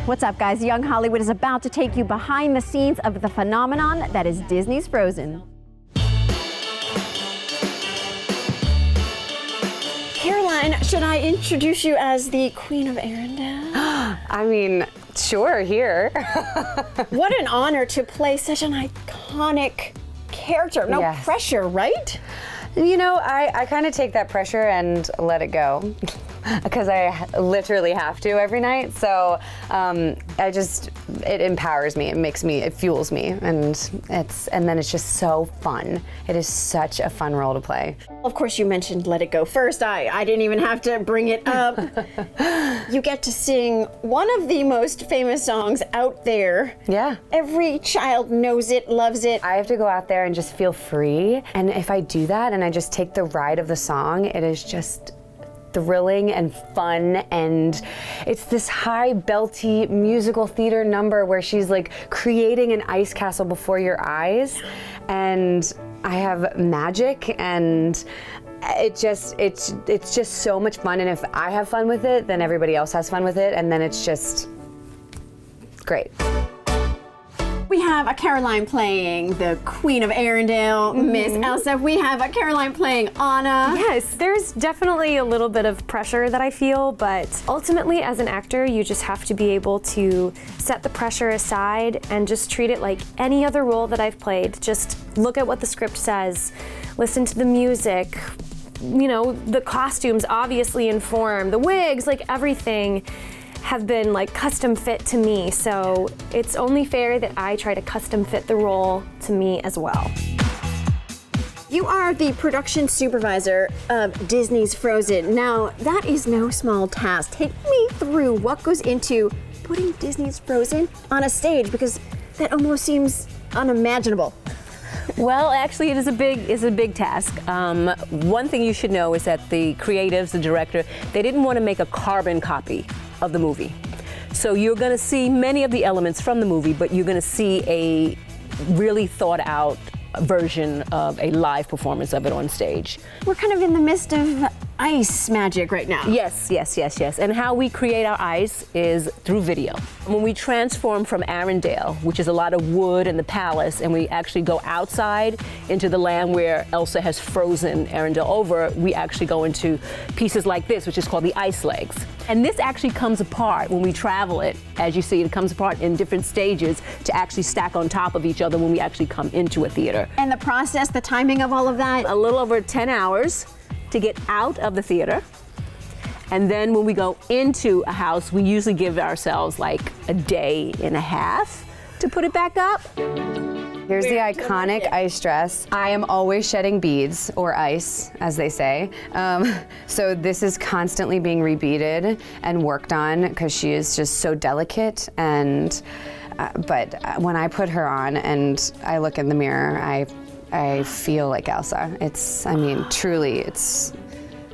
What's up, guys? Young Hollywood is about to take you behind the scenes of the phenomenon that is Disney's Frozen. Caroline, should I introduce you as the Queen of Arendelle? I mean, sure, here. What an honor to play such an iconic character. No pressure, right? You know, I kind of take that pressure and let it go because I literally have to every night. So it empowers me. It fuels me, and then it's just so fun. It is such a fun role to play. Of course, you mentioned Let It Go first. I didn't even have to bring it up. You get to sing one of the most famous songs out there. Yeah. Every child knows it, loves it. I have to go out there and just feel free. And if I do that and I just take the ride of the song, it is just thrilling and fun, and it's this high belty musical theater number where she's like creating an ice castle before your eyes, and I have magic, and it's just so much fun. And if I have fun with it, then everybody else has fun with it, and then it's just great. We have a Caroline playing the Queen of Arendelle, Miss Elsa. We have a Caroline playing Anna. Yes, there's definitely a little bit of pressure that I feel, but ultimately as an actor, you just have to be able to set the pressure aside and just treat it like any other role that I've played. Just look at what the script says, listen to the music, you know, the costumes obviously inform, the wigs, like everything have been like custom fit to me, so it's only fair that I try to custom fit the role to me as well. You are the production supervisor of Disney's Frozen. Now, that is no small task. Take me through what goes into putting Disney's Frozen on a stage, because that almost seems unimaginable. Well, actually, it is a big task. One thing you should know is that the creatives, the director, they didn't want to make a carbon copy of the movie. So you're going to see many of the elements from the movie, but you're going to see a really thought out version of a live performance of it on stage. We're kind of in the midst of ice magic right now. Yes. And how we create our ice is through video. When we transform from Arendelle, which is a lot of wood and the palace, and we actually go outside into the land where Elsa has frozen Arendelle over, we actually go into pieces like this, which is called the ice legs. And this actually comes apart when we travel it. As you see, it comes apart in different stages to actually stack on top of each other when we actually come into a theater. And the process, the timing of all of that? A little over 10 hours to get out of the theater. And then when we go into a house, we usually give ourselves like a day and a half to put it back up. Here's the iconic ice dress. I am always shedding beads, or ice, as they say. So this is constantly being rebeaded and worked on because she is just so delicate. And but when I put her on and I look in the mirror, I feel like Elsa. Truly, it's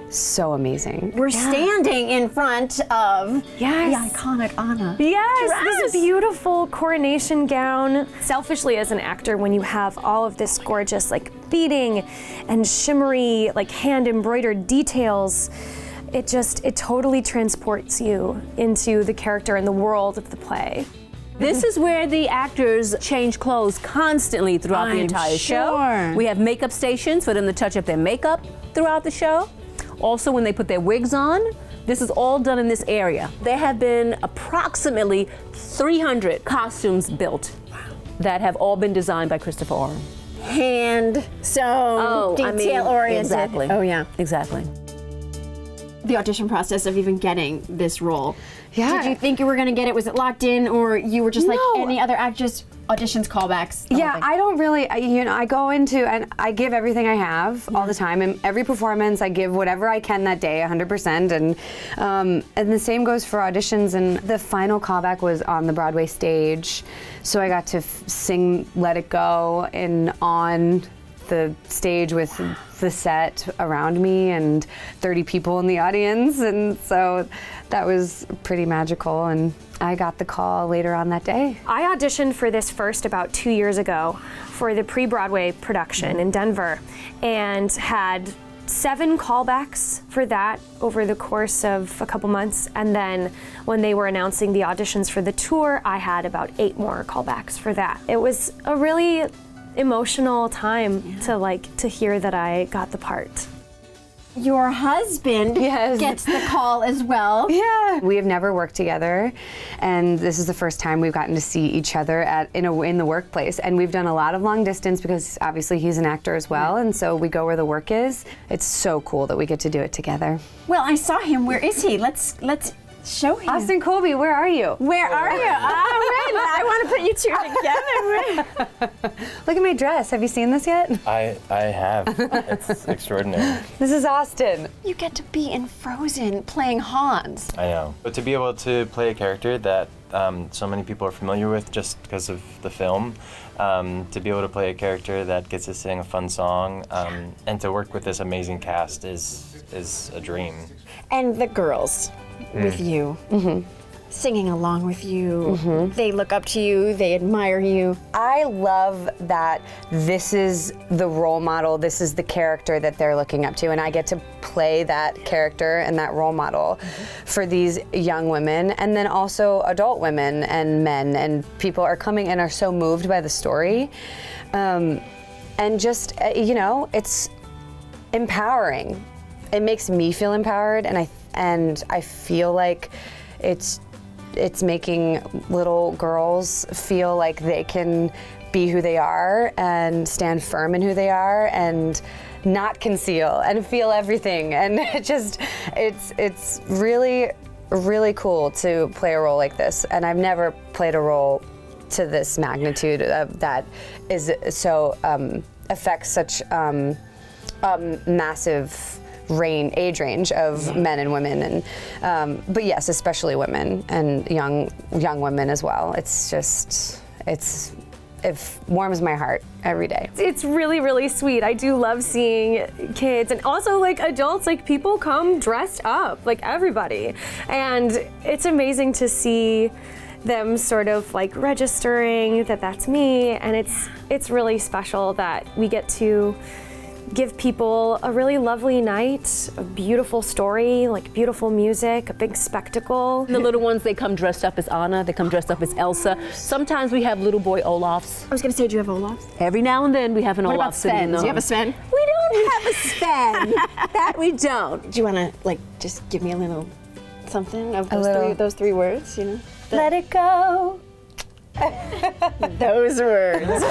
so amazing. We're standing in front of the iconic Anna. Yes, dress. This beautiful coronation gown. Selfishly, as an actor, when you have all of this gorgeous like beading and shimmery like hand embroidered details, it totally transports you into the character and the world of the play. This is where the actors change clothes constantly throughout the entire show. We have makeup stations for them to touch up their makeup throughout the show. Also, when they put their wigs on, this is all done in this area. There have been approximately 300 costumes built that have all been designed by Christopher Oram. Hand sewn, detail oriented. Exactly. Oh yeah, exactly. The audition process of even getting this role. Yeah. Did you think you were going to get it? Was it locked in, or you were just like any other actress? Auditions, callbacks. Yeah, I don't really. I go into and I give everything I have all the time. And every performance, I give whatever I can that day, 100%. And the same goes for auditions. And the final callback was on the Broadway stage, so I got to sing "Let It Go" on the stage with the set around me and 30 people in the audience, and so that was pretty magical, and I got the call later on that day. I auditioned for this first about 2 years ago for the pre-Broadway production in Denver, and had 7 callbacks for that over the course of a couple months, and then when they were announcing the auditions for the tour, I had about 8 more callbacks for that. It was a really emotional time to hear that I got the part. Your husband gets the call as well. Yeah. We have never worked together, and this is the first time we've gotten to see each other in the workplace. And we've done a lot of long distance because obviously he's an actor as well, and so we go where the work is. It's so cool that we get to do it together. Well, I saw him. Where is he? Let's show him. Austin, Colby, where are you? Where are you? I want to put you two together. Look at my dress. Have you seen this yet? I have. It's extraordinary. This is Austin. You get to be in Frozen playing Hans. I know. But to be able to play a character that so many people are familiar with just because of the film, to be able to play a character that gets to sing a fun song, and to work with this amazing cast is a dream. And the girls with you, singing along with you. They look up to you, they admire you. I love that this is the role model, this is the character that they're looking up to, and I get to play that character and that role model for these young women, and then also adult women and men, and people are coming and are so moved by the story. And just, it's empowering. It makes me feel empowered, and I feel like it's making little girls feel like they can be who they are and stand firm in who they are and not conceal and feel everything. And it's really, really cool to play a role like this. And I've never played a role to this magnitude that is so affects such massive age range of men and women, and but yes, especially women and young women as well. It warms my heart every day. It's really, really sweet. I do love seeing kids and also adults, people come dressed up, everybody. And it's amazing to see them sort of registering that that's me, and it's really special that we get to give people a really lovely night, a beautiful story, beautiful music, a big spectacle. The little ones, they come dressed up as Anna, they come dressed up as Elsa. Sometimes we have little boy Olafs. I was going to say, do you have Olafs? Every now and then we have an What Olaf about sitting in Sven? the Do you have a Sven? We don't have a Sven. That we don't. Do you want to just give me a little something of those three words, Let it go. Those words.